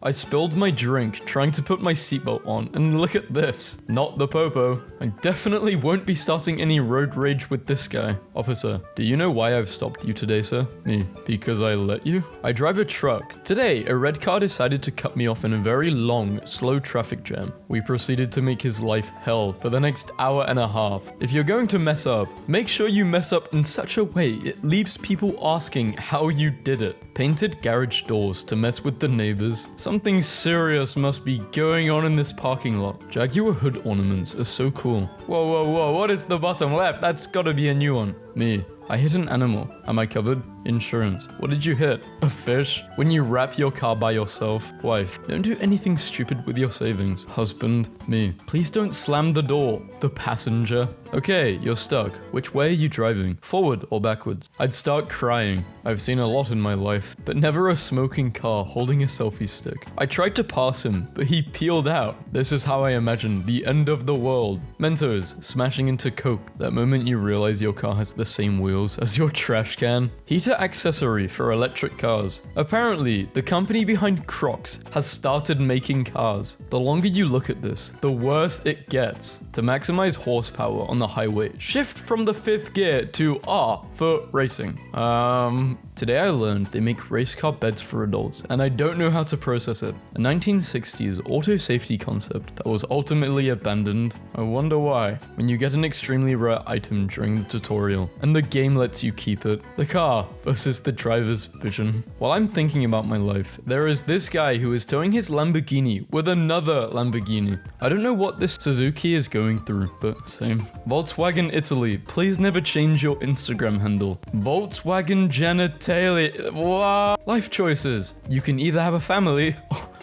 I spilled my drink trying to put my seatbelt on, and look at this. Not the popo. I definitely won't be starting any road rage with this guy. Officer, do you know why I've stopped you today, sir? Me. Because I let you? I drive a truck. Today, a red car decided to cut me off in a very long, slow traffic jam. We proceeded to make his life hell for the next hour and a half. If you're going to mess up, make sure you mess up in such a way it leaves people asking how you did it. Painted garage doors to mess with the neighbors. Something serious must be going on in this parking lot. Jaguar hood ornaments are so cool. Whoa, whoa, whoa, what is the bottom left? That's gotta be a new one. Me. I hit an animal. Am I covered? Insurance. What did you hit? A fish? When you wrap your car by yourself? Wife. Don't do anything stupid with your savings. Husband. Me. Please don't slam the door. The passenger. Okay, you're stuck. Which way are you driving? Forward or backwards? I'd start crying. I've seen a lot in my life, but never a smoking car holding a selfie stick. I tried to pass him, but he peeled out. This is how I imagine the end of the world. Mentos. Smashing into Coke. That moment you realize your car has the same wheels as your trash can. Heater accessory for electric cars. Apparently, the company behind Crocs has started making cars. The longer you look at this, the worse it gets. To maximize horsepower on the highway, shift from the 5th gear to R for racing. Today I learned they make race car beds for adults, and I don't know how to process it. A 1960s auto safety concept that was ultimately abandoned. I wonder why. When you get an extremely rare item during the tutorial, and the game lets you keep it. The car versus the driver's vision. While I'm thinking about my life, there is this guy who is towing his Lamborghini with another Lamborghini. I don't know what this Suzuki is going through, but same. Volkswagen Italy, please never change your Instagram handle. Volkswagen genitalia. Wow. Life choices. You can either have a family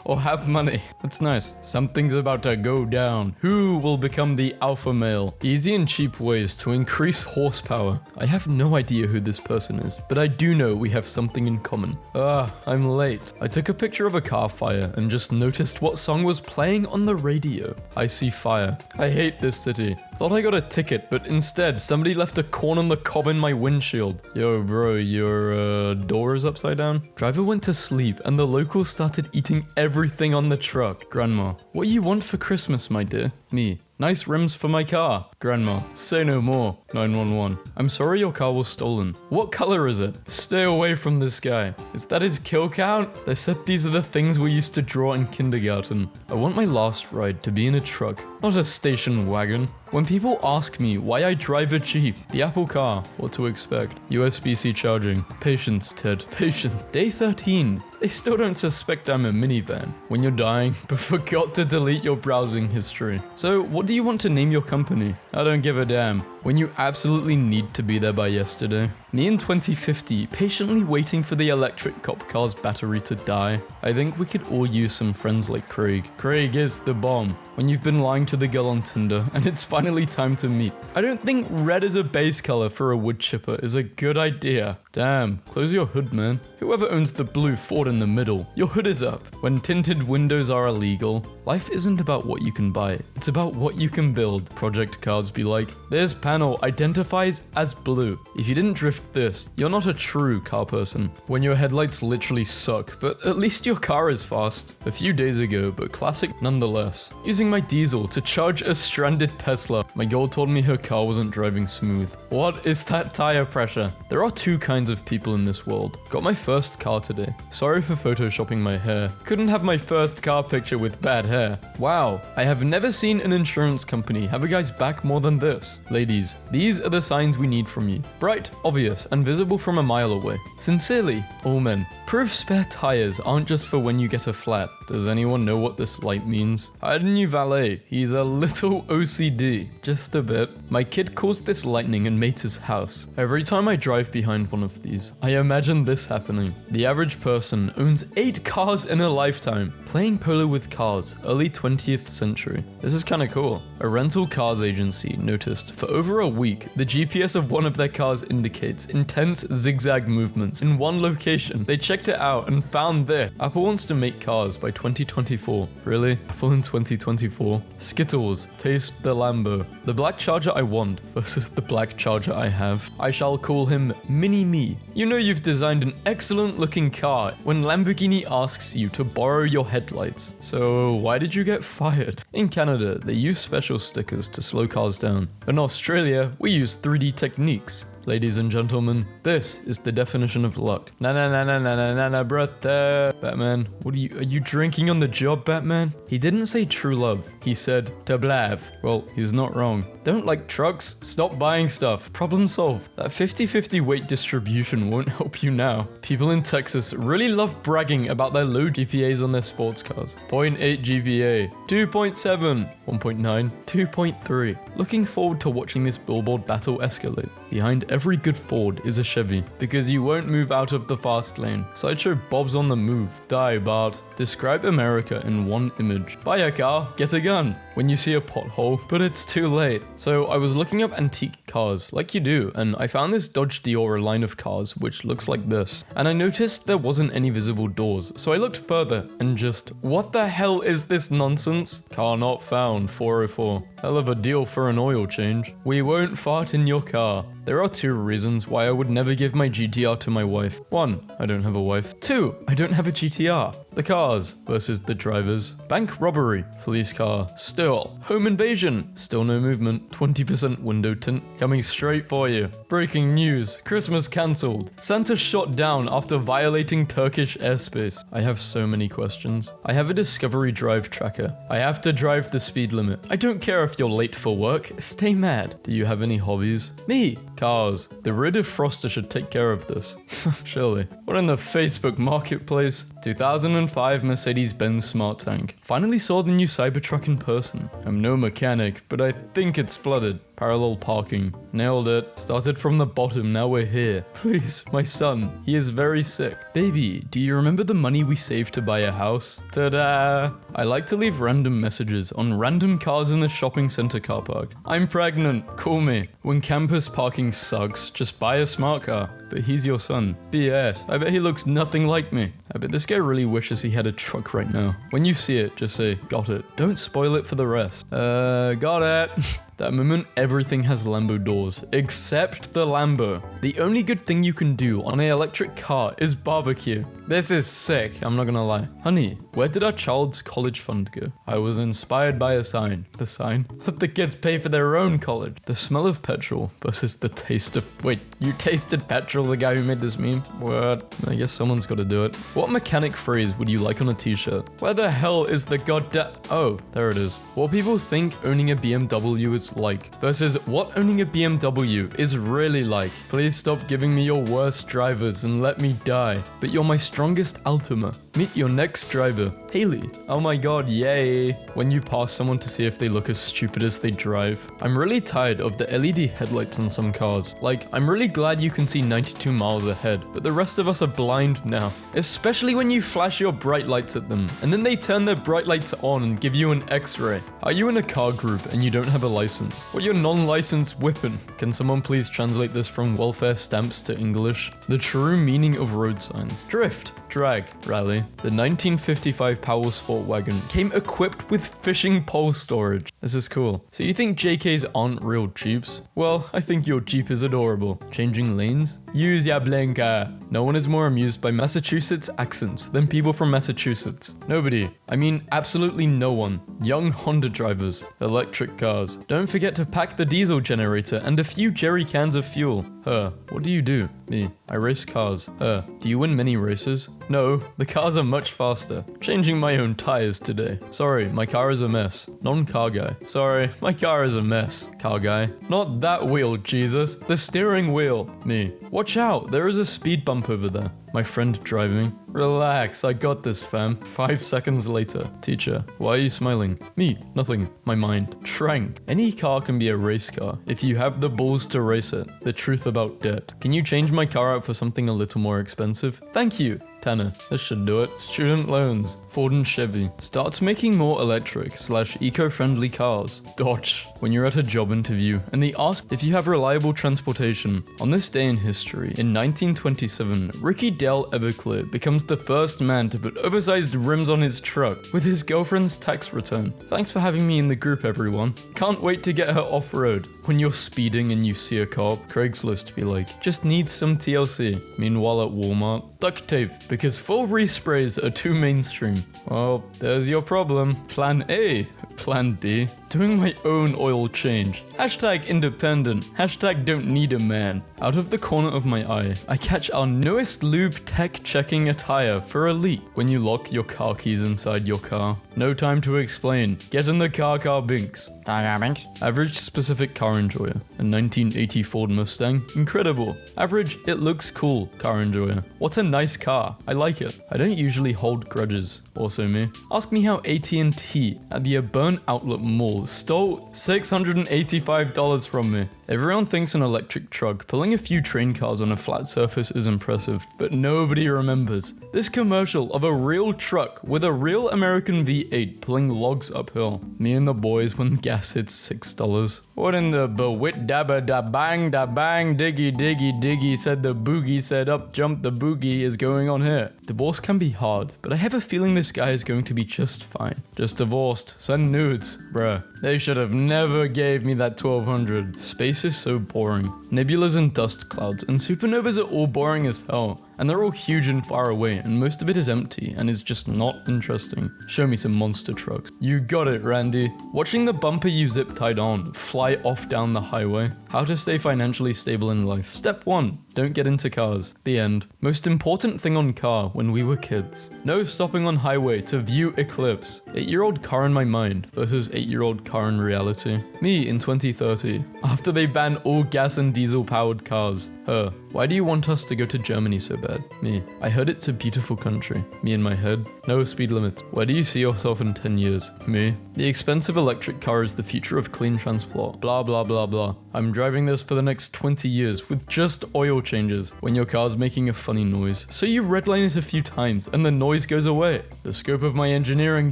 or have money. That's nice. Something's about to go down. Who will become the alpha male? Easy and cheap ways to increase horsepower. I have no idea who this person is, but I do know we have something in common. I'm late. I took a picture of a car fire and just noticed what song was playing on the radio. I see fire. I hate this city. Thought I got a ticket, but instead somebody left a corn on the cob in my windshield. Yo bro, your door is upside down? Driver went to sleep and the locals started eating everything on the truck. Grandma. What you want for Christmas, my dear? Me. Nice rims for my car. Grandma. Say no more. 911. I'm sorry your car was stolen. What color is it? Stay away from this guy. Is that his kill count? They said these are the things we used to draw in kindergarten. I want my last ride to be in a truck, not a station wagon. When people ask me why I drive a Jeep, the Apple car, what to expect? USB-C charging. Patience, Ted. Patience. Day 13. They still don't suspect I'm a minivan. When you're dying, but forgot to delete your browsing history. So, what do you want to name your company? I don't give a damn. When you absolutely need to be there by yesterday. Me in 2050, patiently waiting for the electric cop car's battery to die. I think we could all use some friends like Craig. Craig is the bomb. When you've been lying to the girl on Tinder, and it's finally time to meet. I don't think red as a base color for a wood chipper is a good idea. Damn, close your hood, man. Whoever owns the blue Ford in the middle, your hood is up. When tinted windows are illegal, life isn't about what you can buy, it's about what you can build. Project cards be like, this panel identifies as blue. If you didn't drift this, you're not a true car person. When your headlights literally suck, but at least your car is fast. A few days ago, but classic nonetheless. Using my diesel to charge a stranded Tesla. My girl told me her car wasn't driving smooth. What is that tire pressure? There are two kinds of people in this world. Got my first car today. Sorry for photoshopping my hair. Couldn't have my first car picture with bad hair. Wow, I have never seen an insurance company have a guy's back more than this. Ladies, these are the signs we need from you. Bright, obvious, and visible from a mile away. Sincerely, all men. Proof spare tires aren't just for when you get a flat. Does anyone know what this light means? I had a new valet. He's a little OCD. Just a bit. My kid calls this lightning and Mate's house. Every time I drive behind one of these, I imagine this happening. The average person owns 8 cars in a lifetime. Playing polo with cars, early 20th century. This is kinda cool. A rental cars agency noticed for over a week, the GPS of one of their cars indicates intense zigzag movements in one location. They checked it out and found this. Apple wants to make cars by 2024. Really? Apple in 2024? Skittles, taste the Lambo. The black Charger I want versus the black Charger I have. I shall call him Mini-Me. You know you've designed an excellent looking car when Lamborghini asks you to borrow your headlights headlights. So why did you get fired? In Canada, they use special stickers to slow cars down. In Australia, we use 3D techniques. Ladies and gentlemen, this is the definition of luck. Na na na na na na na na brother. Batman, are you drinking on the job, Batman? He didn't say true love. He said to blav. Well, he's not wrong. Don't like trucks? Stop buying stuff. Problem solved. That 50-50 weight distribution won't help you now. People in Texas really love bragging about their low GPAs on their sports cars. 0.8 GPA, 2.7, 1.9, 2.3. Looking forward to watching this billboard battle escalate. Behind every good Ford is a Chevy, because you won't move out of the fast lane. Sideshow Bob's on the move. Die, Bart. Describe America in one image. Buy a car, get a gun. When you see a pothole, but it's too late. So I was looking up antique cars, like you do, and I found this Dodge Diora line of cars, which looks like this. And I noticed there wasn't any visible doors, so I looked further and just, what the hell is this nonsense? Car not found, 404. Hell of a deal for an oil change. We won't fart in your car. There are 2 reasons why I would never give my GTR to my wife. 1, I don't have a wife. 2, I don't have a GTR. The cars versus the drivers. Bank robbery, police car, still. Home invasion, still no movement. 20% window tint coming straight for you. Breaking news, Christmas cancelled. Santa shot down after violating Turkish airspace. I have so many questions. I have a Discovery Drive tracker. I have to drive the speed limit. I don't care if you're late for work, stay mad. Do you have any hobbies? Me. Cars. The rear defroster should take care of this. Surely. What in the Facebook marketplace? 2005 Mercedes-Benz Smart Tank. Finally saw the new Cybertruck in person. I'm no mechanic, but I think it's flooded. Parallel parking. Nailed it. Started from the bottom, now we're here. Please, my son. He is very sick. Baby, do you remember the money we saved to buy a house? Ta-da! I like to leave random messages on random cars in the shopping center car park. I'm pregnant. Call me. When campus parking sucks, just buy a smart car. But he's your son. BS. I bet he looks nothing like me. I bet this guy really wishes he had a truck right now. When you see it, just say, got it. Don't spoil it for the rest. Got it. That moment, everything has Lambo doors, except the Lambo. The only good thing you can do on an electric car is barbecue. This is sick, I'm not gonna lie. Honey, where did our child's college fund go? I was inspired by a sign. The sign? Let the kids pay for their own college. The smell of petrol versus the taste of... Wait, you tasted petrol, the guy who made this meme? What? I guess someone's gotta do it. What mechanic phrase would you like on a t-shirt? Where the hell is the goddamn... Oh, there it is. What people think owning a BMW is like versus what owning a BMW is really like. Please stop giving me your worst drivers and let me die. But you're my strongest Altima. Meet your next driver, Haley. Oh my god, yay. When you pass someone to see if they look as stupid as they drive. I'm really tired of the LED headlights on some cars. Like, I'm really glad you can see 92 miles ahead, but the rest of us are blind now. Especially when you flash your bright lights at them, and then they turn their bright lights on and give you an X-ray. Are you in a car group and you don't have a license? What your non-licensed whipping? Can someone please translate this from welfare stamps to English? The true meaning of road signs. Drift, drag, rally. The 1955 Powell Sport Wagon came equipped with fishing pole storage. This is cool. So you think JKs aren't real Jeeps? Well, I think your Jeep is adorable. Changing lanes? Use ya blinker. No one is more amused by Massachusetts accents than people from Massachusetts. Nobody. I mean, absolutely no one. Young Honda drivers. Electric cars. Don't forget to pack the diesel generator and a few jerry cans of fuel. Her. What do you do? Me. I race cars. Her. Do you win many races? No. The cars are much faster. Changing my own tires today. Sorry, my car is a mess. Non-car guy. Sorry, my car is a mess. Car guy. Not that wheel, Jesus. The steering wheel. Me. Watch out, there is a speed bump over there. My friend driving. Relax, I got this, fam. 5 seconds later. Teacher, why are you smiling? Me, nothing. My mind. Trank. Any car can be a race car if you have the balls to race it. The truth about debt. Can you change my car out for something a little more expensive? Thank you. Tanner, this should do it. Student loans. Ford and Chevy. Starts making more electric/eco-friendly cars. Dodge. When you're at a job interview and they ask if you have reliable transportation. On this day in history, in 1927, Ricky Dale Everclear becomes the first man to put oversized rims on his truck with his girlfriend's tax return. Thanks for having me in the group, everyone. Can't wait to get her off-road. When you're speeding and you see a cop, Craigslist be like, just needs some TLC. Meanwhile at Walmart, duct tape, because full resprays are too mainstream. Well, there's your problem. Plan A. Plan B. Doing my own oil change. Hashtag independent. Hashtag don't need a man. Out of the corner of my eye, I catch our newest lube tech checking attire for a leak. When you lock your car keys inside your car. No time to explain. Get in the car binks. Average specific car enjoyer. A 1980 Ford Mustang. Incredible. Average it looks cool car enjoyer. What a nice car. I like it. I don't usually hold grudges. Also me. Ask me how AT&T at the Auburn Outlet Mall stole $685 from me. Everyone thinks an electric truck pulling a few train cars on a flat surface is impressive, but nobody remembers this commercial of a real truck with a real American V8 pulling logs uphill. Me and the boys when gas hits $6. What in the bewit dabba da bang diggy diggy said the boogie said up jump the boogie is going on here. Divorce can be hard, but I have a feeling this guy is going to be just fine. Just divorced. Send nudes. Bruh. They should have never gave me that 1200. Space is so boring. Nebulas and dust clouds and supernovas are all boring as hell. And they're all huge and far away, and most of it is empty and is just not interesting. Show me some monster trucks. You got it, Randy. Watching the bumper you zip tied on fly off down the highway. How to stay financially stable in life. Step 1. Don't get into cars. The end. Most important thing on car when we were kids. No stopping on highway to view eclipse. 8-year-old car in my mind versus 8-year-old car in reality. Me in 2030. After they ban all gas and diesel powered cars. Her. Why do you want us to go to Germany so bad? Me. I heard it's a beautiful country. Me in my head. No speed limits. Where do you see yourself in 10 years? Me. The expensive electric car is the future of clean transport. Blah blah blah blah. I'm driving this for the next 20 years with just oil changes. When your car's making a funny noise, so you redline it a few times and the noise goes away. The scope of my engineering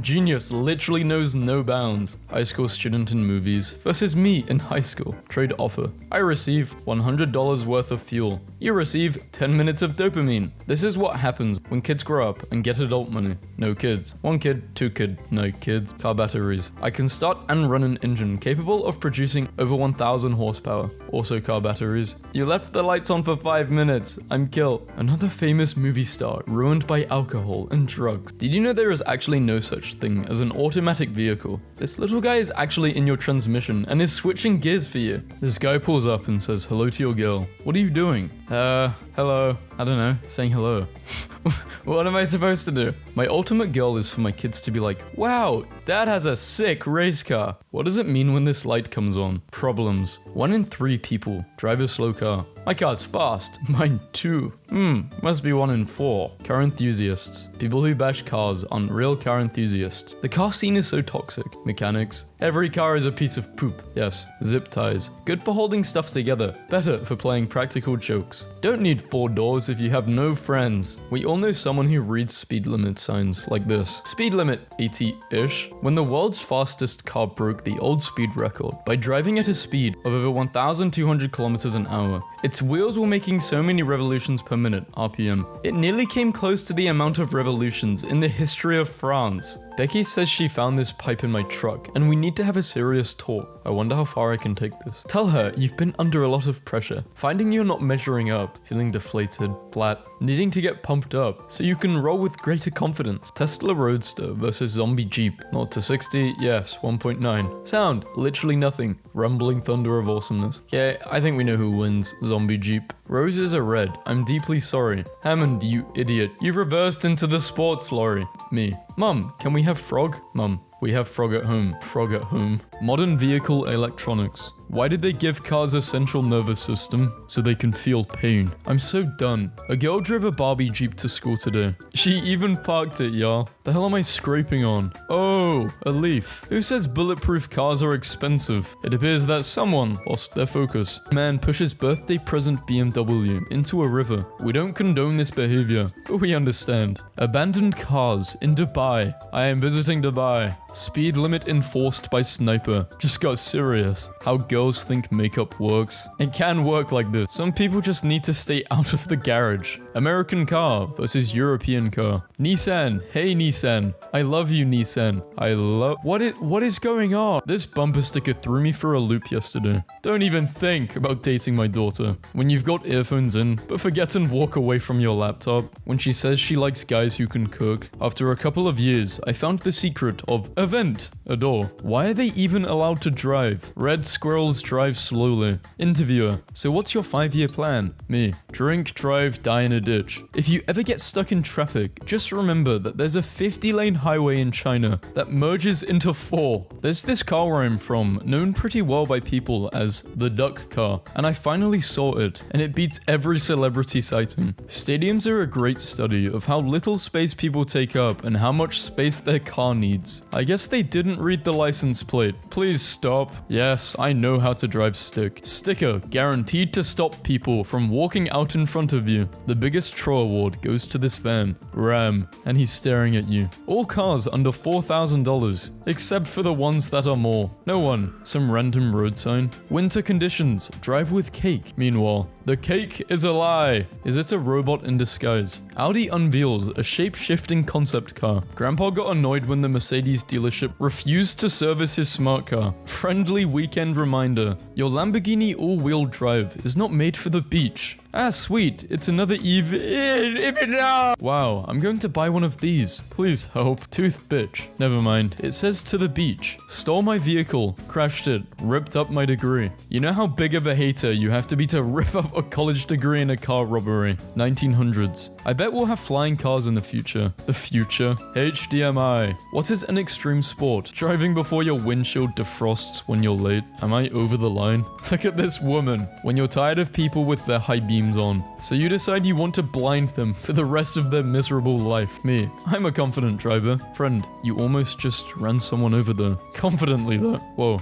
genius literally knows no bounds. High school student in movies versus me in high school. Trade offer. I receive $100 worth of fuel. You receive 10 minutes of dopamine. This is what happens when kids grow up and get adult money. No kids. 1 kid, 2 kid, no kids. Car batteries. I can start and run an engine capable of producing over 1000 horsepower. Also car batteries. You left the lights on for 5 minutes. I'm killed. Another famous movie star ruined by alcohol and drugs. Did you know there is actually no such thing as an automatic vehicle? This little guy is actually in your transmission and is switching gears for you. This guy pulls up and says hello to your girl. What are you doing? Hello. I don't know, saying hello. What am I supposed to do? My ultimate goal is for my kids to be like, wow, dad has a sick race car. What does it mean when this light comes on? Problems. 1 in 3 people drive a slow car. My car's fast. Mine too. Must be 1 in 4. Car enthusiasts. People who bash cars aren't real car enthusiasts. The car scene is so toxic. Mechanics. Every car is a piece of poop. Yes, zip ties. Good for holding stuff together. Better for playing practical jokes. Don't need 4 doors if you have no friends. We all know someone who reads speed limit signs like this. Speed limit 80-ish. When the world's fastest car broke the old speed record by driving at a speed of over 1,200 kilometers an hour. Its wheels were making so many revolutions per minute, RPM. It nearly came close to the amount of revolutions in the history of France. Becky says she found this pipe in my truck and we need to have a serious talk. I wonder how far I can take this. Tell her you've been under a lot of pressure, finding you're not measuring up, feeling deflated, flat, needing to get pumped up so you can roll with greater confidence. Tesla Roadster versus Zombie Jeep. 0 to 60, yes, 1.9. Sound, literally nothing. Rumbling thunder of awesomeness. Okay, I think we know who wins. Zombie Jeep. Roses are red. I'm deeply sorry. Hammond, you idiot. You've reversed into the sports lorry. Me. Mum, can we have frog? Mum. We have frog at home. Frog at home. Modern vehicle electronics. Why did they give cars a central nervous system? So they can feel pain. I'm so done. A girl drove a Barbie Jeep to school today. She even parked it, y'all. The hell am I scraping on? Oh, a leaf. Who says bulletproof cars are expensive? It appears that someone lost their focus. Man pushes birthday present BMW BMW into a river. We don't condone this behavior, but we understand. Abandoned cars in Dubai. I am visiting Dubai. Speed limit enforced by sniper. Just got serious. How girls think makeup works. It can work like this. Some people just need to stay out of the garage. American car versus European car. Nissan. Hey Nissan. I love you Nissan. What is going on? This bumper sticker threw me for a loop yesterday. Don't even think about dating my daughter. When you've got earphones in, but forget and walk away from your laptop. When she says she likes guys who can cook. After a couple of years, I found the secret of event. Adore. Why are they even allowed to drive? Red squirrels drive slowly. Interviewer. So what's your 5-year plan? Me. Drink, drive, die in a ditch. If you ever get stuck in traffic, just remember that there's a 50-lane highway in China that merges into 4. There's this car where I'm from, known pretty well by people as the duck car, and I finally saw it, and it beats every celebrity sighting. Stadiums are a great study of how little space people take up and how much space their car needs. I guess they didn't read the license plate. Please stop. Yes, I know how to drive stick. Sticker, guaranteed to stop people from walking out in front of you. The biggest troll award goes to this van, Ram, and he's staring at you. All cars under $4,000, except for the ones that are more. No one. Some random road sign. Winter conditions. Drive with cake. Meanwhile, the cake is a lie. Is it a robot in disguise? Audi unveils a shape-shifting concept car. Grandpa got annoyed when the Mercedes dealership refused to service his smart car. Friendly weekend reminder. Your Lamborghini all-wheel drive is not made for the beach. Ah, sweet. It's another Eve. Wow, I'm going to buy one of these. Please help. Tooth bitch. Never mind. It says to the beach. Stole my vehicle. Crashed it. Ripped up my degree. You know how big of a hater you have to be to rip up a college degree in a car robbery? 1900s. I bet we'll have flying cars in the future. The future. HDMI. What is an extreme sport? Driving before your windshield defrosts when you're late. Am I over the line? Look at this woman. When you're tired of people with their high beams on, so you decide you want to blind them for the rest of their miserable life. Me. I'm a confident driver. Friend, you almost just ran someone over there. Confidently though. Whoa.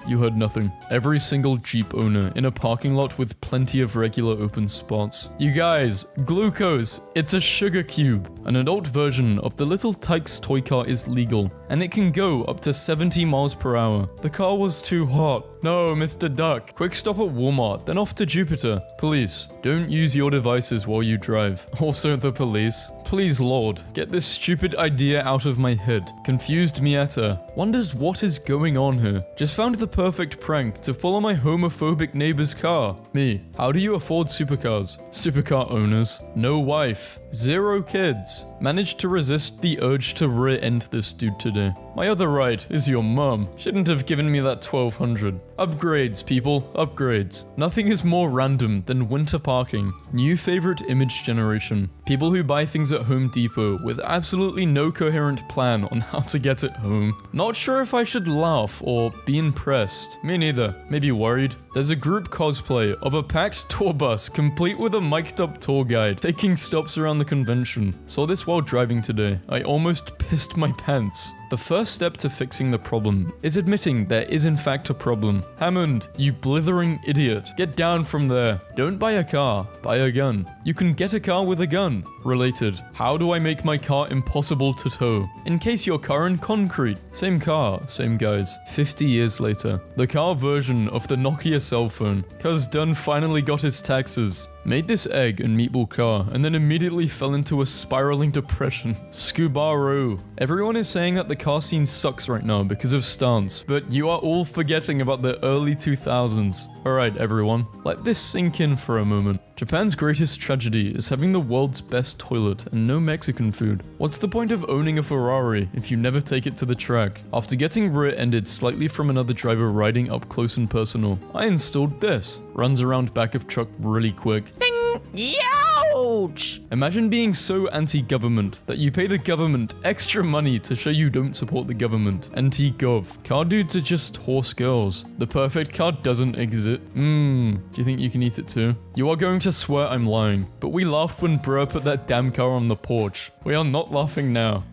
You heard nothing. Every single Jeep owner in a parking lot with plenty of regular open spots. You guys, glucose. It's a sugar cube. An adult version of the Little Tikes toy car is legal, and it can go up to 70 miles per hour. The car was too hot. No, Mr. Duck. Quick stop at Walmart, then off to Jupiter. Police, don't use your devices while you drive. Also the police. Please Lord, get this stupid idea out of my head. Confused Mietta. Wonders what is going on here. Just found the perfect prank to pull on my homophobic neighbor's car. Me. How do you afford supercars? Supercar owners. No wife. 0 kids. Managed to resist the urge to rear-end this dude today. My other right is your mum. Shouldn't have given me that 1200. Upgrades, people. Upgrades. Nothing is more random than winter parking. New favorite image generation. People who buy things at Home Depot with absolutely no coherent plan on how to get it home. Not sure if I should laugh or be impressed. Me neither. Maybe worried. There's a group cosplay of a packed tour bus complete with a mic'd up tour guide taking stops around the convention. Saw this while driving today. I almost pissed my pants. The first step to fixing the problem is admitting there is in fact a problem. Hammond, you blithering idiot. Get down from there. Don't buy a car, buy a gun. You can get a car with a gun. Related. How do I make my car impossible to tow? Encase your car in concrete. Same car, same guys. 50 years later. The car version of the Nokia cell phone. Cuz Dunn finally got his taxes. Made this egg and meatball car, and then immediately fell into a spiraling depression. Scubaro. Everyone is saying that the car scene sucks right now because of stance, but you are all forgetting about the early 2000s. Alright everyone, let this sink in for a moment. Japan's greatest tragedy is having the world's best toilet and no Mexican food. What's the point of owning a Ferrari if you never take it to the track? After getting rear-ended slightly from another driver riding up close and personal, I installed this. Runs around back of truck really quick. Ding! Yow! Ouch. Imagine being so anti-government that you pay the government extra money to show you don't support the government. Anti-gov. Car dudes are just horse girls. The perfect car doesn't exist. Do you think you can eat it too? You are going to swear I'm lying, but we laughed when Bro put that damn car on the porch. We are not laughing now.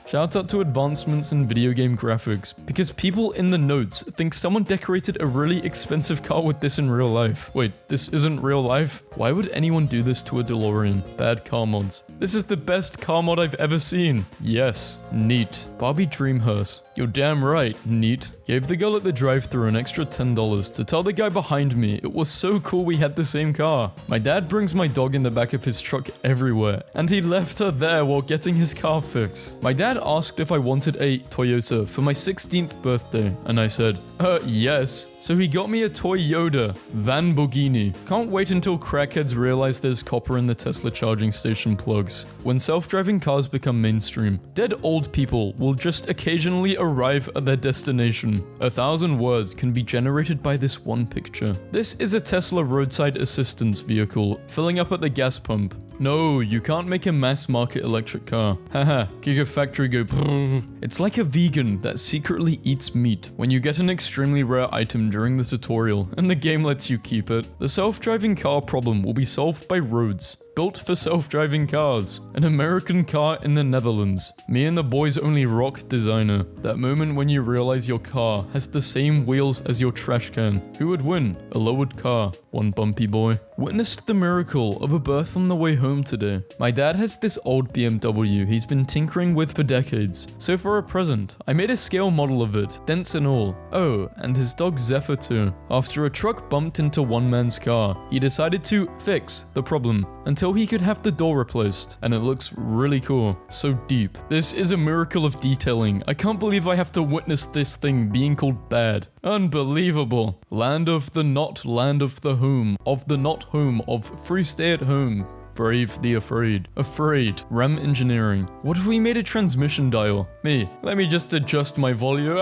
Shout out to advancements in video game graphics, because people in the notes think someone decorated a really expensive car with this in real life. Wait, this isn't real life? Why would anyone do this to a DeLorean? Bad car mods. This is the best car mod I've ever seen. Yes, neat. Barbie dream hearse. You're damn right, neat. Gave the girl at the drive-thru an extra $10 to tell the guy behind me it was so cool we had the same car. My dad brings my dog in the back of his truck everywhere, and he left her there while getting his car fixed. My dad asked if I wanted a Toyota for my 16th birthday, and I said, yes. So he got me a Toyota Lamborghini. Can't wait until crackheads realize there's copper in the Tesla charging station plugs. When self-driving cars become mainstream, dead old people will just occasionally arrive at their destination. 1,000 words can be generated by this one picture. This is a Tesla roadside assistance vehicle filling up at the gas pump. No, you can't make a mass market electric car. Haha, Gigafactory go brrr. It's like a vegan that secretly eats meat when you get an extremely rare item during the tutorial and the game lets you keep it. The self-driving car problem will be solved by roads. Built for self-driving cars. An American car in the Netherlands. Me and the boys only rock designer. That moment when you realize your car has the same wheels as your trash can. Who would win? A lowered car. One bumpy boy. Witnessed the miracle of a birth on the way home today. My dad has this old BMW he's been tinkering with for decades. So for a present, I made a scale model of it, dents and all. Oh, and his dog Zephyr too. After a truck bumped into one man's car, he decided to fix the problem until he could have the door replaced, and it looks really cool. So deep. This is a miracle of detailing. I can't believe I have to witness this thing being called bad. Unbelievable. Land of the not land of the home, of the not home, of free stay at home. Brave the afraid. Afraid. RAM engineering. What if we made a transmission dial? Me. Let me just adjust my volume.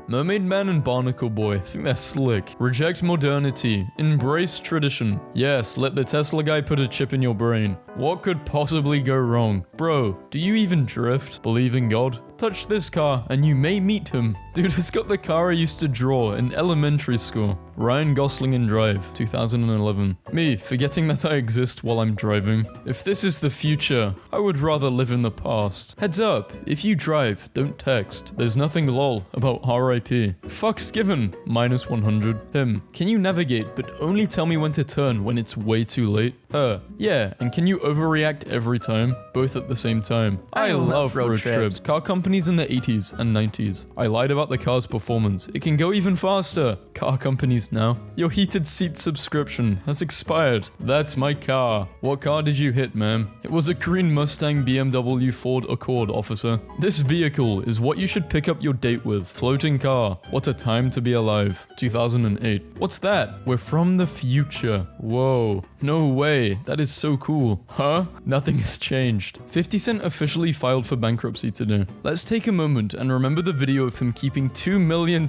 Mermaid Man and Barnacle Boy. I think they're slick. Reject modernity. Embrace tradition. Yes, let the Tesla guy put a chip in your brain. What could possibly go wrong? Bro, do you even drift? Believe in God? Touch this car and you may meet him. Dude has got the car I used to draw in elementary school. Ryan Gosling in Drive, 2011. Me, forgetting that I exist while I'm driving. If this is the future, I would rather live in the past. Heads up, if you drive, don't text. There's nothing lol about RIP. Fucks given, -100. Him, can you navigate but only tell me when to turn when it's way too late? Her, yeah, and can you overreact every time? Both at the same time. I love road trips. Car companies in the 80s and 90s. I lied about the car's performance. It can go even faster. Car companies now. Your heated seat subscription has expired. That's my car. What car did you hit, ma'am? It was a green Mustang BMW Ford Accord, officer. This vehicle is what you should pick up your date with. Floating car. What a time to be alive. 2008. What's that? We're from the future. Whoa. No way. That is so cool. Huh? Nothing has changed. 50 Cent officially filed for bankruptcy today. Let's take a moment and remember the video of him keeping $2 million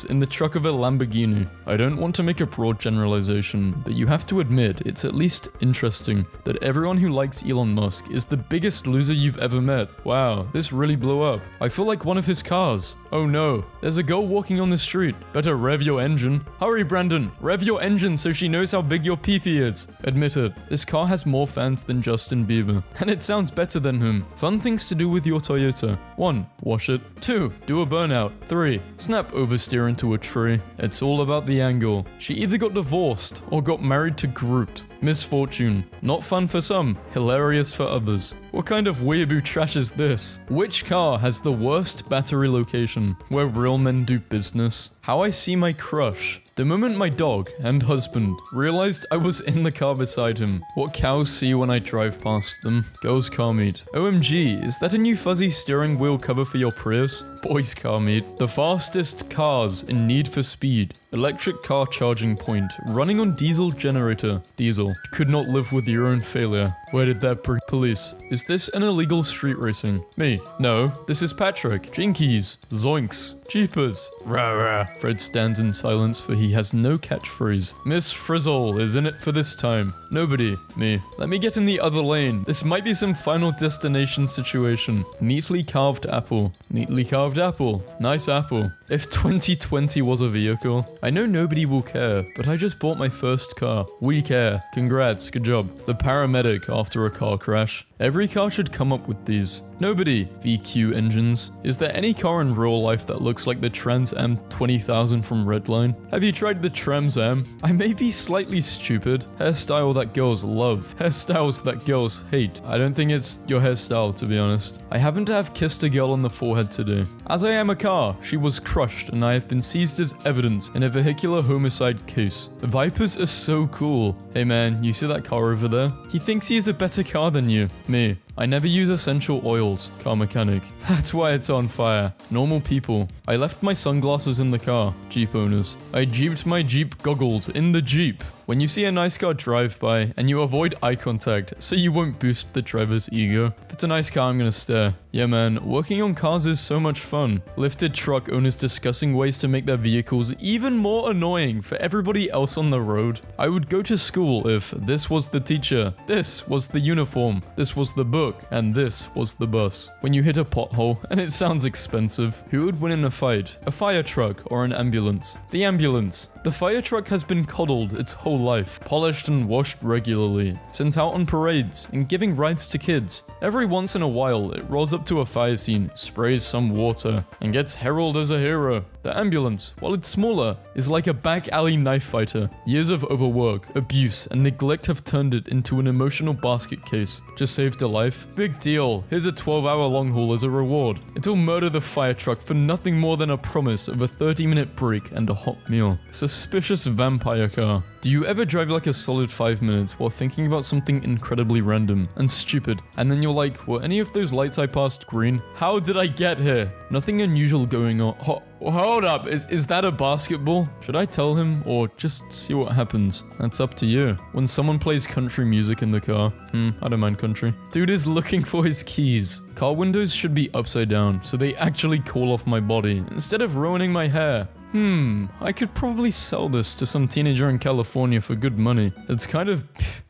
in the truck of a Lamborghini. I don't want to make a broad generalization, but you have to admit it's at least interesting that everyone who likes Elon Musk is the biggest loser you've ever met. Wow, this really blew up. I feel like one of his cars. Oh no, there's a girl walking on the street. Better rev your engine. Hurry, Brandon, rev your engine so she knows how big your pee-pee is. Admit it, this car has more fans than Justin Bieber, and it sounds better than him. Fun things to do with your Toyota. 1. Wash it. 2. Do a burnout. 3. Snap oversteer into a tree. It's all about the angle. She either got divorced or got married to Groot. Misfortune. Not fun for some, hilarious for others. What kind of weeaboo trash is this? Which car has the worst battery location? Where real men do business? How I see my crush. The moment my dog and husband realized I was in the car beside him. What cows see when I drive past them. Girls car meet. OMG, is that a new fuzzy steering wheel cover for your Prius? Boys car meet. The fastest cars in Need for Speed. Electric car charging point. Running on diesel generator. Diesel. You could not live with your own failure. Where did that police? Is this an illegal street racing? Me. No, this is Patrick. Jinkies. Zoinks. Jeepers. Rah rah. Fred stands in silence for he has no catchphrase. Miss Frizzle is in it for this time. Nobody. Me. Let me get in the other lane. This might be some Final Destination situation. Neatly carved apple. Neatly carved apple. Nice apple. If 2020 was a vehicle, I know nobody will care, but I just bought my first car. We care. Congrats. Good job. The paramedic after a car crash. Every car should come up with these. Nobody. VQ engines. Is there any car in real life that looks like the Trans Am 20,000 from Redline? Have you tried the Trans Am? I may be slightly stupid. Hairstyle that girls love. Hairstyles that girls hate. I don't think it's your hairstyle, to be honest. I happen to have kissed a girl on the forehead today. As I am a car, she was crushed and I have been seized as evidence in a vehicular homicide case. Vipers are so cool. Hey man, you see that car over there? He thinks he has a better car than you. Me. I never use essential oils. Car mechanic. That's why it's on fire. Normal people. I left my sunglasses in the car. Jeep owners. I jeeped my Jeep goggles in the Jeep. When you see a nice car drive by and you avoid eye contact so you won't boost the driver's ego. If it's a nice car, I'm gonna stare. Yeah man, working on cars is so much fun. Lifted truck owners discussing ways to make their vehicles even more annoying for everybody else on the road. I would go to school if this was the teacher, this was the uniform, this was the book, and this was the bus. When you hit a pothole and it sounds expensive, who would win in a fight? A fire truck or an ambulance? The ambulance. The fire truck has been coddled its whole life, polished and washed regularly, sent out on parades, and giving rides to kids. Every once in a while, it rolls up to a fire scene, sprays some water, and gets heralded as a hero. The ambulance, while it's smaller, is like a back alley knife fighter. Years of overwork, abuse, and neglect have turned it into an emotional basket case. Just saved a life? Big deal. Here's a 12-hour long haul as a reward. It'll murder the fire truck for nothing more than a promise of a 30-minute break and a hot meal. Suspicious vampire car. Do you ever drive like a solid 5 minutes while thinking about something incredibly random and stupid, and then you're like, were any of those lights I passed green? How did I get here? Nothing unusual going on. Hold up, is that a basketball? Should I tell him or just see what happens? That's up to you. When someone plays country music in the car, I don't mind country. Dude is looking for his keys. Car windows should be upside down so they actually cool off my body instead of ruining my hair. I could probably sell this to some teenager in California for good money. It's kind of...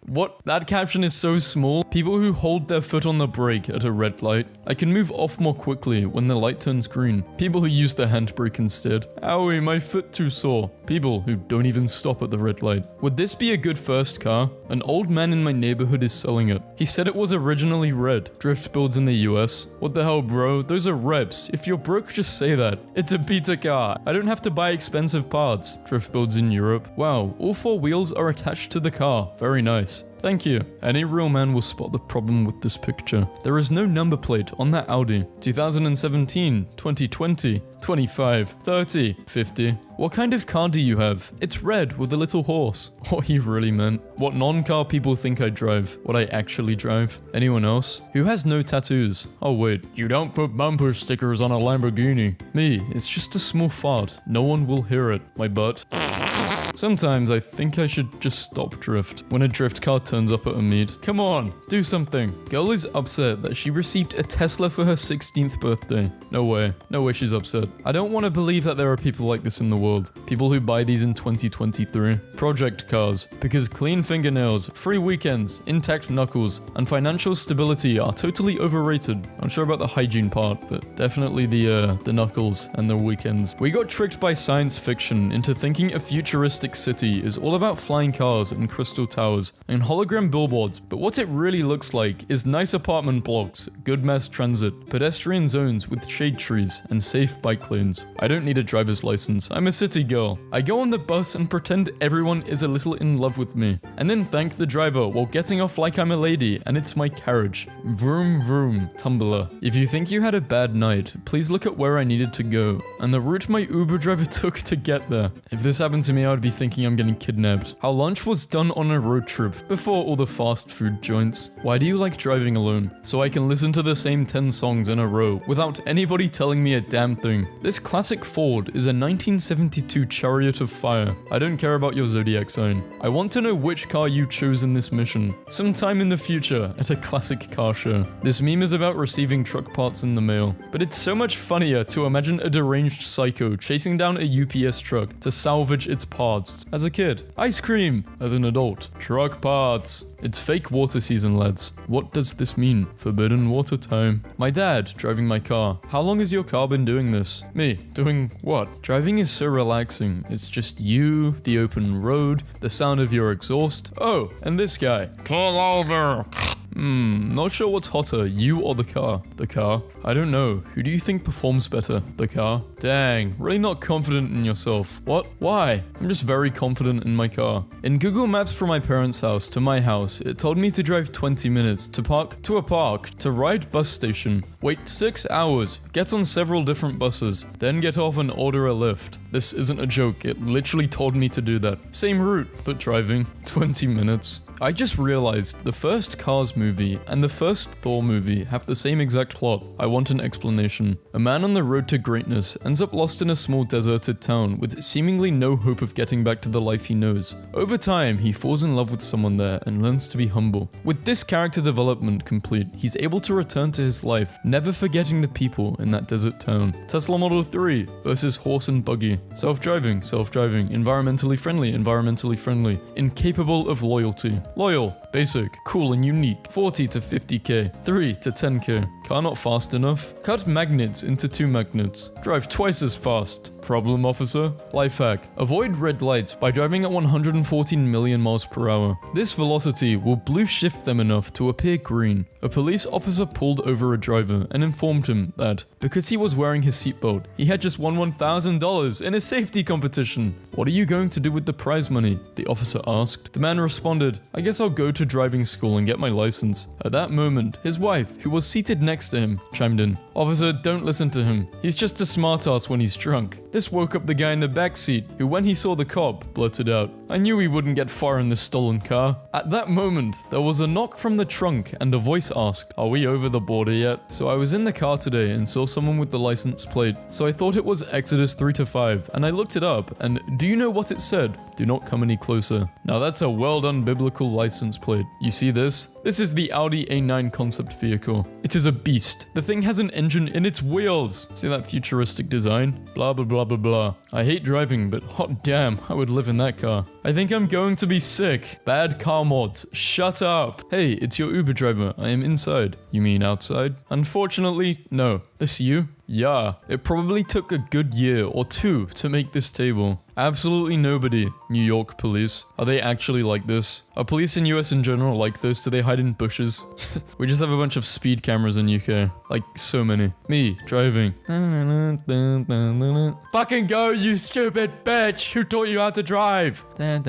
What? That caption is so small. People who hold their foot on the brake at a red light. I can move off more quickly when the light turns green. People who use the handbrake instead. Owie, my foot too sore. People who don't even stop at the red light. Would this be a good first car? An old man in my neighborhood is selling it. He said it was originally red. Drift builds in the US. What the hell, bro? Those are reps. If you're broke, just say that. It's a beta car. I don't have to buy expensive parts. Drift builds in Europe. Wow, all 4 wheels are attached to the car. Very nice. Thank you. Any real man will spot the problem with this picture. There is no number plate on that Audi. 2017, 2020, 25, 30, 50. What kind of car do you have? It's red with a little horse. What he really meant. What non-car people think I drive. What I actually drive. Anyone else? Who has no tattoos? Oh wait, you don't put bumper stickers on a Lamborghini. Me, it's just a small fart. No one will hear it. My butt. Sometimes I think I should just stop drift when a drift car turns up at a meet. Come on, do something. Girl is upset that she received a Tesla for her 16th birthday. No way. No way she's upset. I don't want to believe that there are people like this in the world. People who buy these in 2023. Project cars. Because clean fingernails, free weekends, intact knuckles, and financial stability are totally overrated. I'm sure about the hygiene part, but definitely the knuckles and the weekends. We got tricked by science fiction into thinking a futuristic city is all about flying cars and crystal towers and hologram billboards, but what it really looks like is nice apartment blocks, good mass transit, pedestrian zones with shade trees, and safe bike lanes. I don't need a driver's license. I'm a city girl. I go on the bus and pretend everyone is a little in love with me, and then thank the driver while getting off like I'm a lady and it's my carriage. Vroom vroom, Tumblr. If you think you had a bad night, please look at where I needed to go and the route my Uber driver took to get there. If this happened to me, I would be thinking I'm getting kidnapped. How lunch was done on a road trip before all the fast food joints. Why do you like driving alone? So I can listen to the same 10 songs in a row without anybody telling me a damn thing. This classic Ford is a 1972 Chariot of Fire. I don't care about your zodiac sign. I want to know which car you chose in this mission. Sometime in the future at a classic car show. This meme is about receiving truck parts in the mail, but it's so much funnier to imagine a deranged psycho chasing down a UPS truck to salvage its parts. As a kid, ice cream. As an adult, truck parts. It's fake water season, lads. What does this mean? Forbidden water time. My dad driving my car. How long has your car been doing this? Me. Doing what? Driving is so relaxing. It's just you, the open road, the sound of your exhaust. Oh, and this guy. Pull over. Not sure what's hotter, you or the car? The car? I don't know. Who do you think performs better? The car? Dang, really not confident in yourself. What? Why? I'm just very confident in my car. In Google Maps from my parents' house to my house, it told me to drive 20 minutes, to park to a park, to ride bus station, wait 6 hours, get on several different buses, then get off and order a lift. This isn't a joke, it literally told me to do that. Same route, but driving 20 minutes. I just realized the first Cars movie and the first Thor movie have the same exact plot. I want an explanation. A man on the road to greatness ends up lost in a small deserted town with seemingly no hope of getting back to the life he knows. Over time, he falls in love with someone there and learns to be humble. With this character development complete, he's able to return to his life, never forgetting the people in that desert town. Tesla Model 3 versus horse and buggy. Self-driving, environmentally friendly, incapable of loyalty. Loyal, basic, cool and unique, 40 to 50k, 3 to 10k. Car not fast enough? Cut magnets into 2 magnets. Drive twice as fast. Problem, officer? Life hack. Avoid red lights by driving at 114 million miles per hour. This velocity will blue shift them enough to appear green. A police officer pulled over a driver and informed him that, because he was wearing his seatbelt, he had just won $1,000 in a safety competition. What are you going to do with the prize money? The officer asked. The man responded, I guess I'll go to driving school and get my license. At that moment, his wife, who was seated next to him, chimed in. Officer, don't listen to him. He's just a smartass when he's drunk. This woke up the guy in the backseat, who when he saw the cop, blurted out, I knew he wouldn't get far in this stolen car. At that moment, there was a knock from the trunk and a voice asked, are we over the border yet? So I was in the car today and saw someone with the license plate. So I thought it was Exodus 3-5 and I looked it up and do you know what it said? Do not come any closer. Now that's a well done biblical license plate. You see this? This is the Audi A9 concept vehicle. It is a beast. The thing has an engine in its wheels. See that futuristic design? Blah blah blah blah blah. I hate driving, but hot damn, I would live in that car. I think I'm going to be sick. Bad car mods. Shut up. Hey, it's your Uber driver. I am inside. You mean outside? Unfortunately, no. This you? Yeah, it probably took a good year or 2 to make this table. Absolutely nobody. New York police. Are they actually like this? Are police in US in general like this? Do they hide in bushes? We just have a bunch of speed cameras in UK. Like, so many. Me, driving. Fucking go, you stupid bitch! Who taught you how to drive? If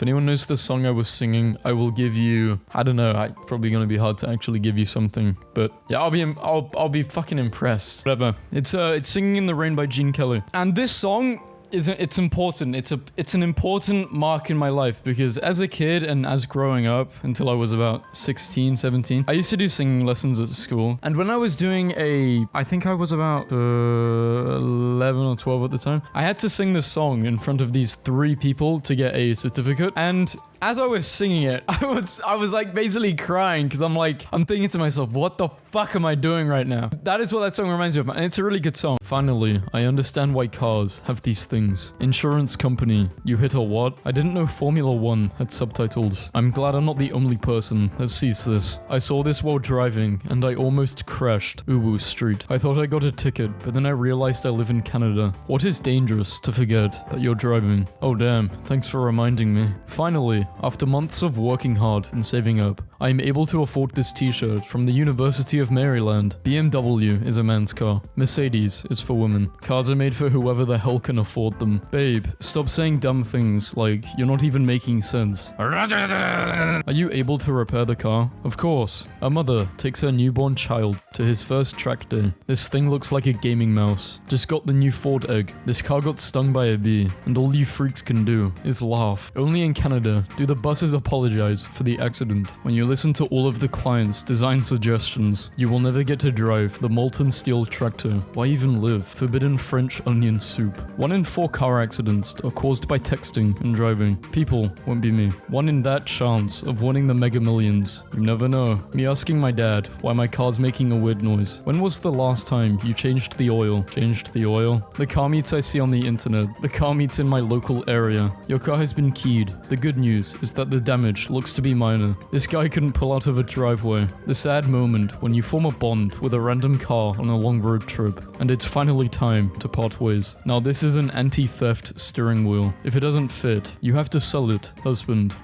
anyone knows the song I was singing, I will give you... I don't know, it's probably gonna be hard to actually give you something. But yeah, I'll be fucking impressed. Whatever. It's Singing in the Rain by Gene Kelly. And this song it's important. It's an important mark in my life because as a kid and as growing up until I was about 16, 17, I used to do singing lessons at school. And when I was doing I think I was about 11 or 12 at the time, I had to sing this song in front of these 3 people to get a certificate. And as I was singing it, I was like basically crying because I'm thinking to myself, what the fuck am I doing right now? That is what that song reminds me of, and it's a really good song. Finally, I understand why cars have these things. Insurance company, you hit a what? I didn't know Formula 1 had subtitles. I'm glad I'm not the only person that sees this. I saw this while driving, and I almost crashed Uwu Street. I thought I got a ticket, but then I realized I live in Canada. What is dangerous to forget that you're driving? Oh damn, thanks for reminding me. Finally, after months of working hard and saving up, I am able to afford this t-shirt from the University of Maryland. BMW is a man's car. Mercedes is for women. Cars are made for whoever the hell can afford them. Babe, stop saying dumb things like you're not even making sense. Are you able to repair the car? Of course. A mother takes her newborn child to his first track day. This thing looks like a gaming mouse. Just got the new Ford egg. This car got stung by a bee, and all you freaks can do is laugh. Only in Canada do the buses apologize for the accident. When you listen to all of the client's design suggestions, you will never get to drive the molten steel tractor. Why even live? Forbidden French onion soup. 1 in 4 car accidents are caused by texting and driving. People won't be me. 1 in that chance of winning the Mega Millions. You never know. Me asking my dad why my car's making a weird noise. When was the last time you changed the oil? Changed the oil? The car meets I see on the internet. The car meets in my local area. Your car has been keyed. The good news is that the damage looks to be minor. This guy couldn't pull out of a driveway. The sad moment when you form a bond with a random car on a long road trip, and it's finally time to part ways. Now this is an anti-theft steering wheel. If it doesn't fit, you have to sell it, husband.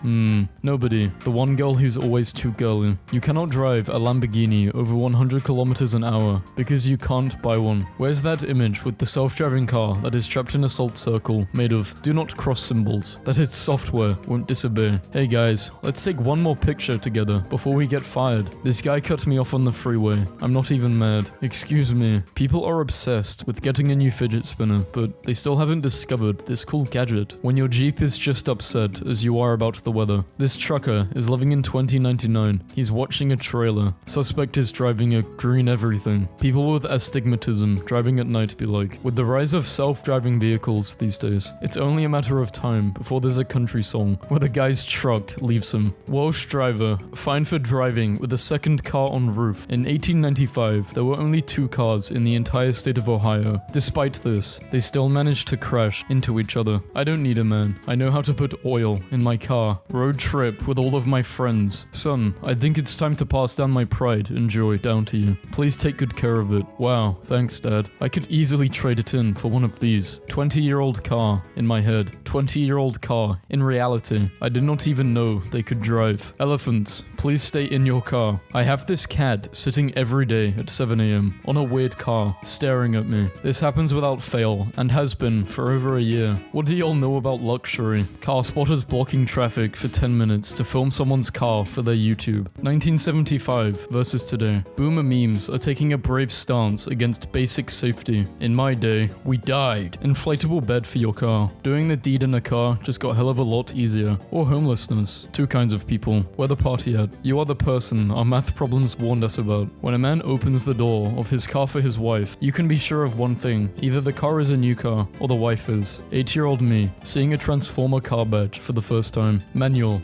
Nobody. The one girl who's always too girly. You cannot drive a Lamborghini over 100 kilometers an hour because you can't buy one. Where's that image with the self-driving car that is trapped in a salt circle made of do not cross symbols that its software won't disobey? Hey guys, let's take one more picture together before we get fired. This guy cut me off on the freeway. I'm not even mad. Excuse me. People are obsessed with getting a new fidget spinner, but they still haven't discovered this cool gadget. When your Jeep is just upset as you are about the weather. This trucker is living in 2099. He's watching a trailer. Suspect is driving a green everything. People with astigmatism driving at night be like. With the rise of self-driving vehicles these days, it's only a matter of time before there's a country song where the guy's truck leaves him. Welsh driver fined for driving with a second car on roof. In 1895, there were only 2 cars in the entire state of Ohio. Despite this, they still managed to crash into each other. I don't need a man. I know how to put oil in my car. Road trip with all of my friends. Son, I think it's time to pass down my pride and joy down to you. Please take good care of it. Wow, thanks dad. I could easily trade it in for one of these. 20-year-old car in my head. 20-year-old car. In reality, I did not even know they could drive. Elephants, please stay in your car. I have this cat sitting every day at 7 a.m. on a weird car, staring at me. This happens without fail, and has been for over a year. What do y'all know about luxury? Car spotters blocking traffic for 10 minutes to film someone's car for their YouTube. 1975 versus today. Boomer memes are taking a brave stance against basic safety. In my day, we died. Inflatable bed for your car. Doing the deed in a car just got hell of a lot easier. Or homelessness. 2 kinds of people. Where the party at? You are the person our math problems warned us about. When a man opens the door of his car for his wife, you can be sure of one thing. Either the car is a new car, or the wife is. 8-year-old me, seeing a Transformer car badge for the first time. Manual.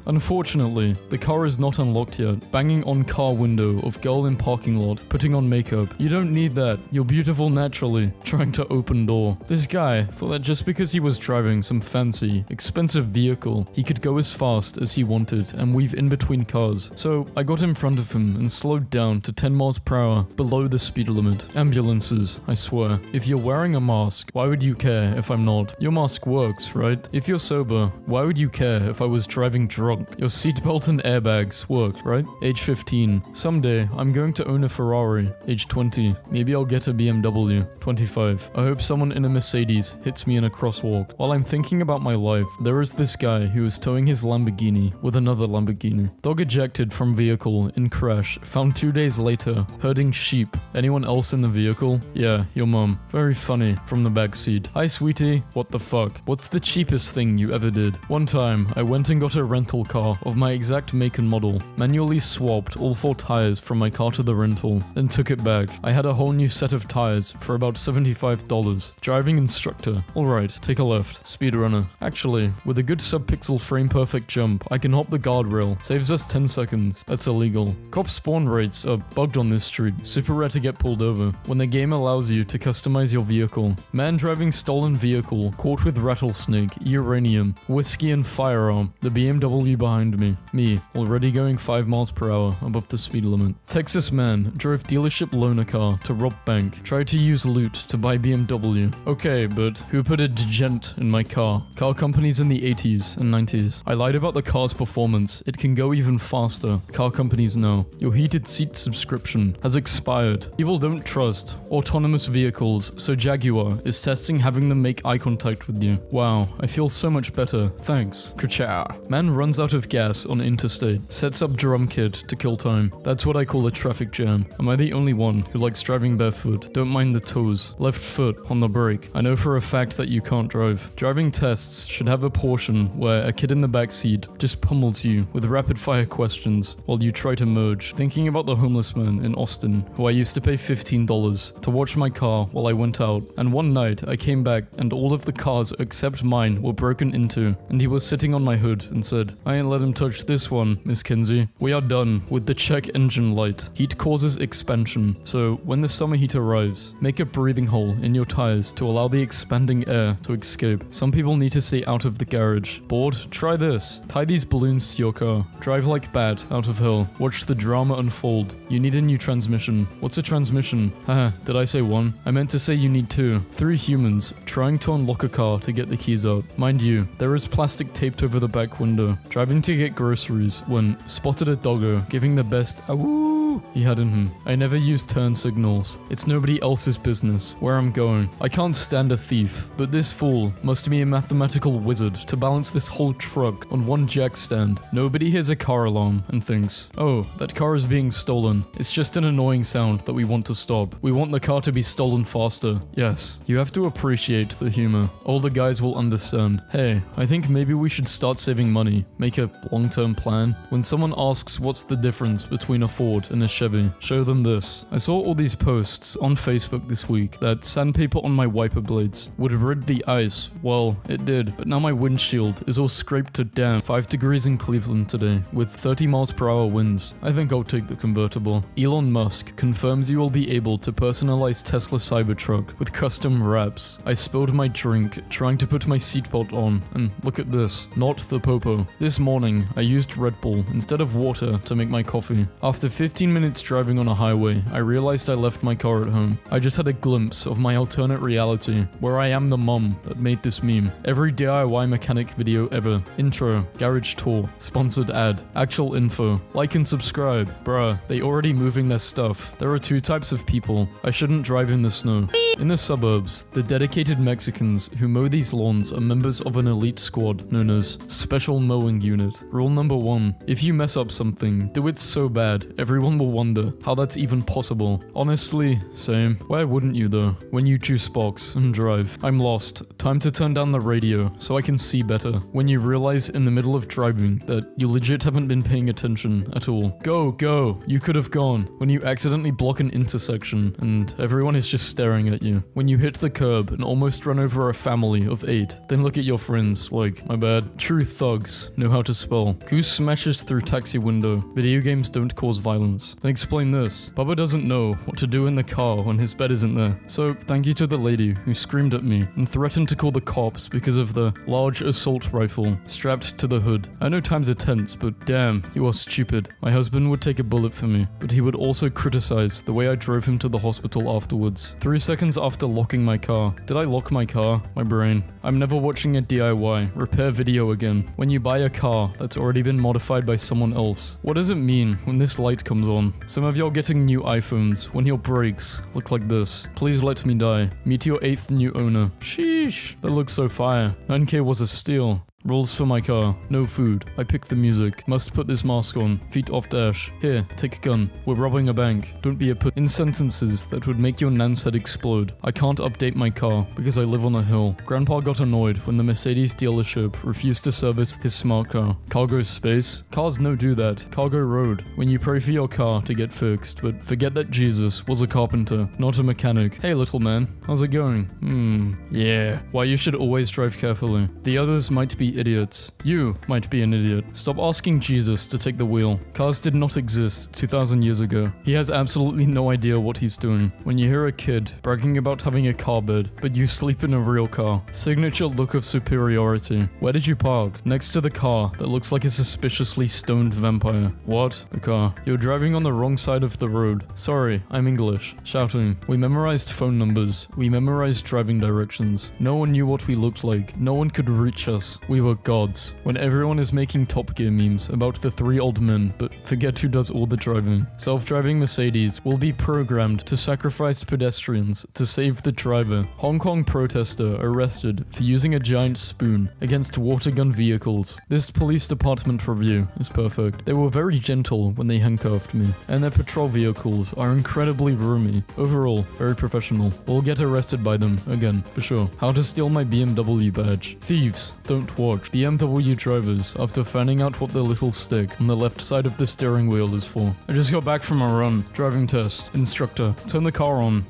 Unfortunately, the car is not unlocked yet. Banging on car window of girl in parking lot, putting on makeup. You don't need that. You're beautiful naturally. Trying to open door. This guy thought that just because he was driving some fancy, expensive vehicle, he could go as fast as he wanted and weave in between cars. So I got in front of him and slowed down to 10 miles per hour below the speed limit. Ambulances, I swear. If you're wearing a mask, why would you care if I'm not? Your mask works, right? If you're sober, why would you care if I was driving drunk? Your seatbelt and airbags work, right? Age 15. Someday, I'm going to own a Ferrari. Age 20. Maybe I'll get a BMW. 25. I hope someone in a Mercedes hits me in a crosswalk. While I'm thinking about my life, there is this guy who is towing his Lamborghini with another Lamborghini. Dog ejected from vehicle in crash. Found 2 days later, herding sheep. Anyone else in the vehicle? Yeah, your mom. Very funny, from the backseat. Hi sweetie, what the fuck? What's the cheapest thing you ever did? One time, I went and got a rental car of my exact make and model. Manually swapped all 4 tires from my car to the rental, then took it back. I had a whole new set of tires for about $75. Driving instructor. Alright, take a left. Speedrunner. Actually, with a good subpixel frame perfect jump, I can hop the guardrail. Saves us 10 seconds. That's illegal. Cop spawn rates are bugged on this street. Super rare to get pulled over. When the game allows you to customize your vehicle. Man driving stolen vehicle, caught with rattlesnake, uranium, whiskey and firearm. The BMW behind me. Me, already going 5 miles per hour above the speed limit. Texas man drove dealership loaner car to rob bank. Tried to use loot to buy BMW. Okay, but who put a degent in my car? Car companies in the 80s and 90s. I lied about the car's performance. It can go even faster. Car companies know. Your heated seat subscription has expired. People don't trust autonomous vehicles, so Jaguar is testing having them make eye contact with you. Wow, I feel so much better. Thanks. Ka-chow. Man runs out of gas on interstate, sets up drum kit to kill time. That's what I call a traffic jam. Am I the only one who likes driving barefoot? Don't mind the toes. Left foot on the brake. I know for a fact that you can't drive. Driving tests should have a portion where a kid in the back seat just pummels you with rapid fire questions while you try to merge. Thinking about the homeless man in Austin who I used to pay $15 to watch my car while I went out, and one night I came back and all of the cars except mine were broken into, and he was sitting on my hood and said, "I ain't let him touch this one, Miss Kinsey. We are done with the check engine light. Heat causes expansion, so when the summer heat arrives, make a breathing hole in your tires to allow the expanding air to escape. Some people need to stay out of the garage. Bored? Try this. Tie these balloons to your car. Drive like Bat out of hell. Watch the drama unfold. You need a new transmission. What's a transmission? Haha, did I say one? I meant to say you need two. 3 humans trying to unlock a car to get the keys out. Mind you, there is plastic taped over the back window. Driving to get groceries when spotted a doggo giving the best awoo he had in him. I never use turn signals. It's nobody else's business where I'm going. I can't stand a thief, but this fool must be a mathematical wizard to balance this whole truck on one jack stand. Nobody hears a car alarm and thinks, oh, that car is being stolen. It's just an annoying sound that we want to stop. We want the car to be stolen faster. Yes, you have to appreciate the humor. All the guys will understand. Hey, I think maybe we should start saving money. Make a long-term plan. When someone asks what's the difference between a Ford and a Chevy, show them this. I saw all these posts on Facebook this week that sandpaper on my wiper blades would rid the ice. Well, it did, but now my windshield is all scraped to damn. 5 degrees in Cleveland today with 30 miles per hour winds. I think I'll take the convertible. Elon Musk confirms you will be able to personalize Tesla Cybertruck with custom wraps. I spilled my drink trying to put my seatbelt on, and look at this. Not the popo. This morning, I used Red Bull instead of water to make my coffee. After 15 minutes driving on a highway, I realized I left my car at home. I just had a glimpse of my alternate reality, where I am the mum that made this meme. Every DIY mechanic video ever. Intro, garage tour, sponsored ad, actual info. Like and subscribe. Bruh, they already moving their stuff. There are 2 types of people. I shouldn't drive in the snow. In the suburbs, the dedicated Mexicans who mow these lawns are members of an elite squad known as Special Mowing Unit. Rule number 1, if you mess up something, do it so bad, everyone will wonder how that's even possible. Honestly, same. Why wouldn't you though? When you juice box and drive. I'm lost. Time to turn down the radio so I can see better. When you realize in the middle of driving that you legit haven't been paying attention at all. Go, go. You could have gone. When you accidentally block an intersection and everyone is just staring at you. When you hit the curb and almost run over a family of 8. Then look at your friends like, my bad. True thugs know how to spell. Goose smashes through taxi window. Video games don't cause violence. Then explain this. Bubba doesn't know what to do in the car when his bed isn't there. So thank you to the lady who screamed at me and threatened to call the cops because of the large assault rifle strapped to the hood. I know times are tense, but damn, you are stupid. My husband would take a bullet for me, but he would also criticize the way I drove him to the hospital afterwards. 3 seconds after locking my car. Did I lock my car? My brain. I'm never watching a DIY repair video again. When you buy a car that's already been modified by someone else, what does it mean when this light comes on? Some of y'all getting new iPhones when your brakes look like this. Please let me die. Meet your 8th new owner. Sheesh. That looks so fire. 9K was a steal. Rules for my car. No food. I pick the music. Must put this mask on. Feet off dash. Here, take a gun. We're robbing a bank. Don't be a put. In sentences that would make your nan's head explode. I can't update my car because I live on a hill. Grandpa got annoyed when the Mercedes dealership refused to service his smart car. Cargo space? Cars no do that. Cargo road. When you pray for your car to get fixed, but forget that Jesus was a carpenter, not a mechanic. Hey little man, how's it going? Yeah. Why you should always drive carefully. The others might be idiots. You might be an idiot. Stop asking Jesus to take the wheel. Cars did not exist 2,000 years ago. He has absolutely no idea what he's doing. When you hear a kid bragging about having a car bed, but you sleep in a real car. Signature look of superiority. Where did you park? Next to the car that looks like a suspiciously stoned vampire. What? The car. You're driving on the wrong side of the road. Sorry, I'm English. Shouting. We memorized phone numbers. We memorized driving directions. No one knew what we looked like. No one could reach us. We we were gods. When everyone is making Top Gear memes about the 3 old men, but forget who does all the driving. Self-driving Mercedes will be programmed to sacrifice pedestrians to save the driver. Hong Kong protester arrested for using a giant spoon against water gun vehicles. This police department review is perfect. They were very gentle when they handcuffed me, and their patrol vehicles are incredibly roomy. Overall, very professional. We'll get arrested by them, again, for sure. How to steal my BMW badge. Thieves, don't watch. BMW drivers, after finding out what the little stick on the left side of the steering wheel is for. I just got back from a run. Driving test. Instructor, turn the car on.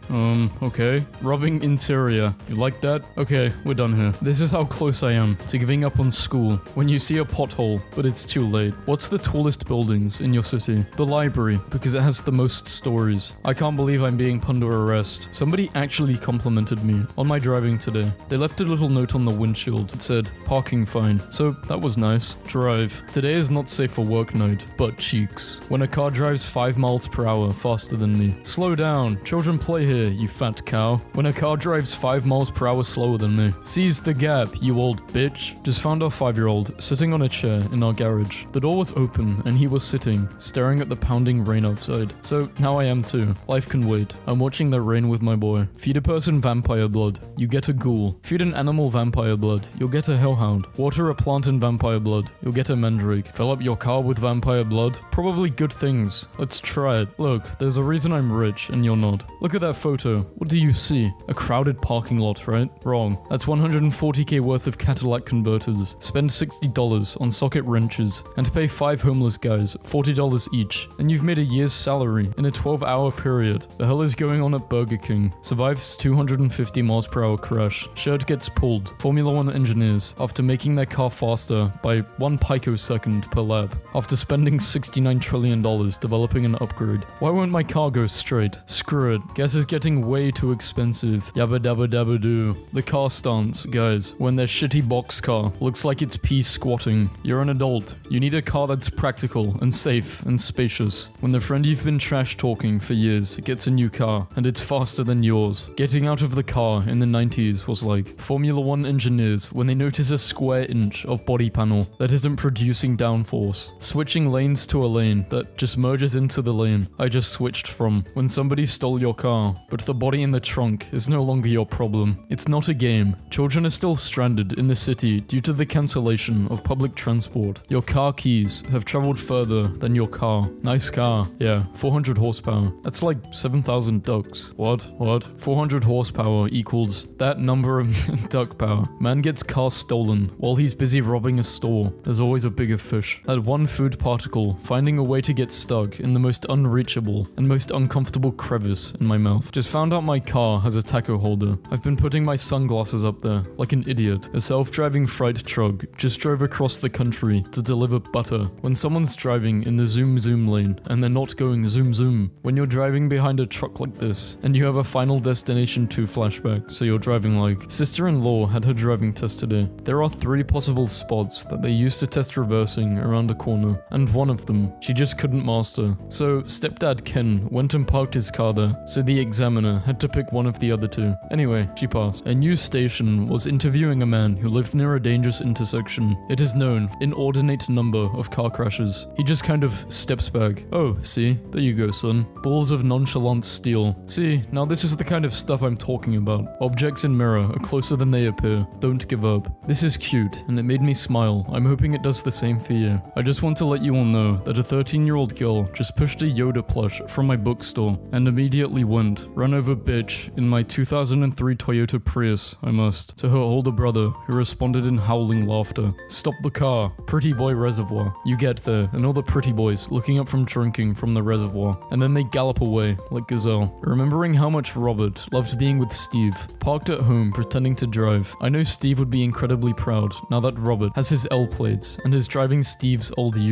Okay. Rubbing interior. You like that? Okay, we're done here. This is how close I am to giving up on school. When you see a pothole, but it's too late. What's the tallest buildings in your city? The library, because it has the most stories. I can't believe I'm being put under arrest. Somebody actually complimented me on my driving today. They left a little note on the windshield that said, parking fine. So that was nice. Drive. Today is not safe for work night. Butt cheeks. When a car drives 5 miles per hour faster than me. Slow down. Children play here, you fat cow. When a car drives 5 miles per hour slower than me. Seize the gap, you old bitch. Just found our 5-year-old sitting on a chair in our garage. The door was open and he was sitting, staring at the pounding rain outside. So now I am too. Life can wait. I'm watching the rain with my boy. Feed a person vampire blood, you get a ghoul. Feed an animal vampire blood, you'll get a hellhound. Water a plant in vampire blood, you'll get a mandrake. Fill up your car with vampire blood, probably good things. Let's try it. Look, there's a reason I'm rich and you're not. Look at that photo. What do you see? A crowded parking lot, right? Wrong. That's 140k worth of Cadillac converters. Spend $60 on socket wrenches and pay 5 homeless guys $40 each. And you've made a year's salary in a 12-hour period. The hell is going on at Burger King? Survives 250 miles per hour crash. Shirt gets pulled. Formula 1 engineers, after making their car faster by 1 picosecond per lap, after spending $69 trillion developing an upgrade. Why won't my car go straight? Screw it. Gas is getting way too expensive. Yabba dabba dabba doo. The car stance, guys. When their shitty box car looks like it's pea squatting. You're an adult. You need a car that's practical and safe and spacious. When the friend you've been trash talking for years gets a new car and it's faster than yours. Getting out of the car in the 90s was like Formula 1 engineers when they notice a square inch of body panel that isn't producing downforce. Switching lanes to a lane that just merges into the lane I just switched from. When somebody stole your car, but the body in the trunk is no longer your problem. It's not a game. Children are still stranded in the city due to the cancellation of public transport. Your car keys have traveled further than your car. Nice car. Yeah, 400 horsepower. That's like 7,000 ducks. What? 400 horsepower equals that number of duck power. Man gets car stolen while he's busy robbing a store. There's always a bigger fish. That one food particle finding a way to get stuck in the most unreachable and most uncomfortable crevice in my mouth. Just found out my car has a taco holder. I've been putting my sunglasses up there like an idiot. A self-driving freight truck just drove across the country to deliver butter. When someone's driving in the zoom zoom lane and they're not going zoom zoom. When you're driving behind a truck like this and you have a Final Destination 2 flashback, so you're driving like sister-in-law had her driving test today. There are 3 possible spots that they used to test reversing around a corner, and one of them she just couldn't master. So stepdad Ken went and parked his car there, so the examiner had to pick one of the other 2. Anyway, she passed. A news station was interviewing a man who lived near a dangerous intersection. It is known inordinate number of car crashes. He just kind of steps back. Oh, see, there you go, son. Balls of nonchalant steel. See, now this is the kind of stuff I'm talking about. Objects in mirror are closer than they appear. Don't give up. This is cute, and it made me smile. I'm hoping it does the same for you. I just want to let you all know that a 13-year-old girl just pushed a Yoda plush from my bookstore and immediately went, run over bitch, in my 2003 Toyota Prius, I must, to her older brother, who responded in howling laughter. Stop the car. Pretty boy reservoir. You get there, and all the pretty boys looking up from drinking from the reservoir, and then they gallop away like gazelle. Remembering how much Robert loved being with Steve, parked at home pretending to drive. I know Steve would be incredibly proud now that Robert has his L plates and is driving Steve's old ute.